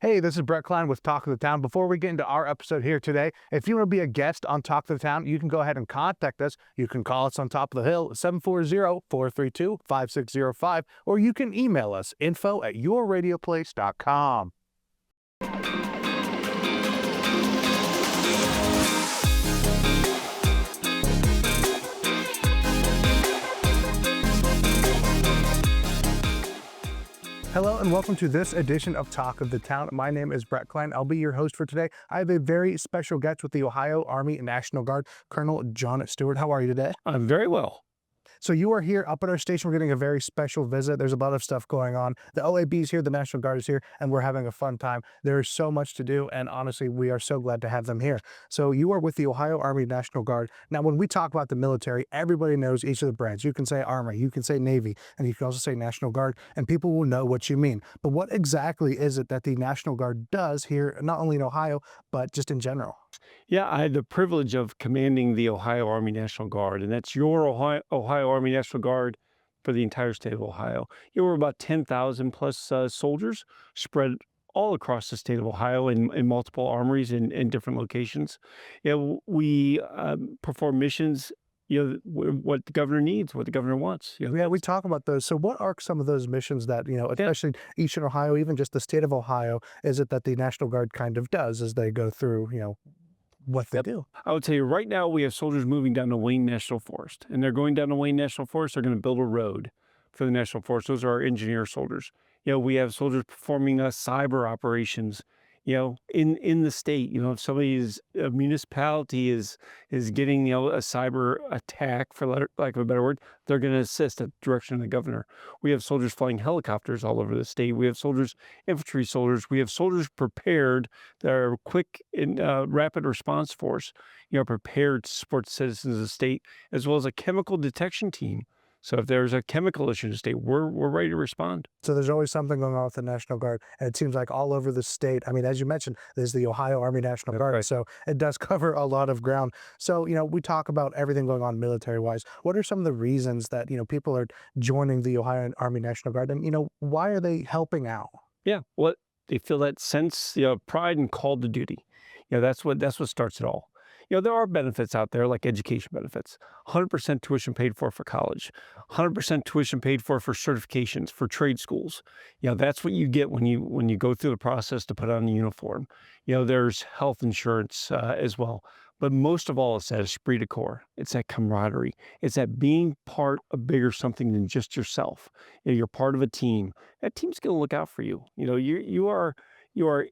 Hey, this is Brett Kline with Talk of the Town. Before we get into our episode here today, if you want to be a guest on Talk of the Town, you can go ahead and contact us. You can call us on Top of the Hill, 740-432-5605, or you can email us, info@yourradioplace.com. Hello and welcome to this edition of Talk of the Town. My name is Brett Kline. I'll be your host for today. I have a very special guest with the Ohio Army National Guard, Colonel John Stewart. How are you today? I'm very well. So you are here up at our station. We're getting a very special visit. There's a lot of stuff going on. The OAB is here, the National Guard is here, and we're having a fun time. There is so much to do, and honestly, we are so glad to have them here. So you are with the Ohio Army National Guard. Now, when we talk about the military, everybody knows each of the brands. You can say Army, you can say Navy, and you can also say National Guard, and people will know what you mean. But what exactly is it that the National Guard does here, not only in Ohio, but just in general? Yeah, I had the privilege of commanding the Ohio Army National Guard, and that's your Ohio Army National Guard for the entire state of Ohio. We're about 10,000 plus soldiers spread all across the state of Ohio in multiple armories in different locations. We perform missions, what the governor needs, what the governor wants. Yeah, we talk about those. So what are some of those missions that, especially Eastern Ohio, even just the state of Ohio, is it that the National Guard kind of does as they go through, what they do? I would tell you right now we have soldiers moving down to Wayne National Forest, and they're going down to Wayne National Forest. They're going to build a road for the National Forest. Those are our engineer soldiers. We have soldiers performing cyber operations, in the state. If a municipality is getting, a cyber attack, for lack of a better word, they're going to assist at the direction of the governor. We have soldiers flying helicopters all over the state. We have soldiers, infantry soldiers. We have soldiers prepared that are quick and rapid response force, prepared to support citizens of the state, as well as a chemical detection team. So if there's a chemical issue in the state, we're ready to respond. So there's always something going on with the National Guard, and it seems like all over the state. I mean, as you mentioned, there's the Ohio Army National Guard, Right. so it does cover a lot of ground. So, we talk about everything going on military-wise. What are some of the reasons that, people are joining the Ohio Army National Guard, and, why are they helping out? Yeah, they feel that sense, pride and call to duty. That's what starts it all. There are benefits out there like education benefits, 100% tuition paid for college, 100% tuition paid for certifications, for trade schools. That's what you get when you go through the process to put on a uniform. There's health insurance as well. But most of all, it's that esprit de corps. It's that camaraderie. It's that being part of bigger something than just yourself. You're part of a team. That team's going to look out for you. You are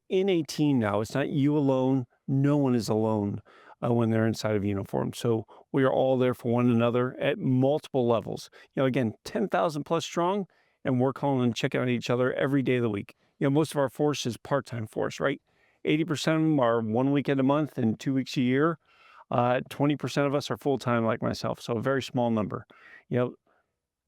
in a team now. It's not you alone. No one is alone when they're inside of uniform. So we are all there for one another at multiple levels. Again, 10,000 plus strong, and we're calling and checking on each other every day of the week. Most of our force is part-time force, right? 80% of them are 1 weekend a month and 2 weeks a year. 20% of us are full-time like myself, so a very small number.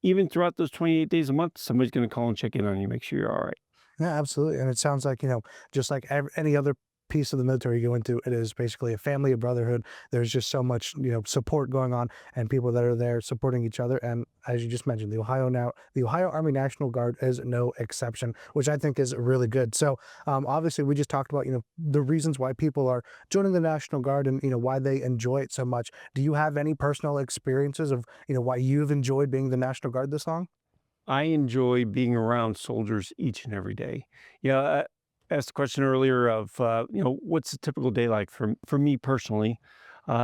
Even throughout those 28 days a month, somebody's going to call and check in on you, make sure you're all right. Yeah, absolutely. And it sounds like, just like any other piece of the military you go into, it is basically a family, a brotherhood. There's just so much, support going on, and people that are there supporting each other. And as you just mentioned, the Ohio Army National Guard is no exception, which I think is really good. So obviously we just talked about, the reasons why people are joining the National Guard and, why they enjoy it so much. Do you have any personal experiences of, why you've enjoyed being the National Guard this long? I enjoy being around soldiers each and every day. I asked the question earlier of, what's a typical day like for me personally.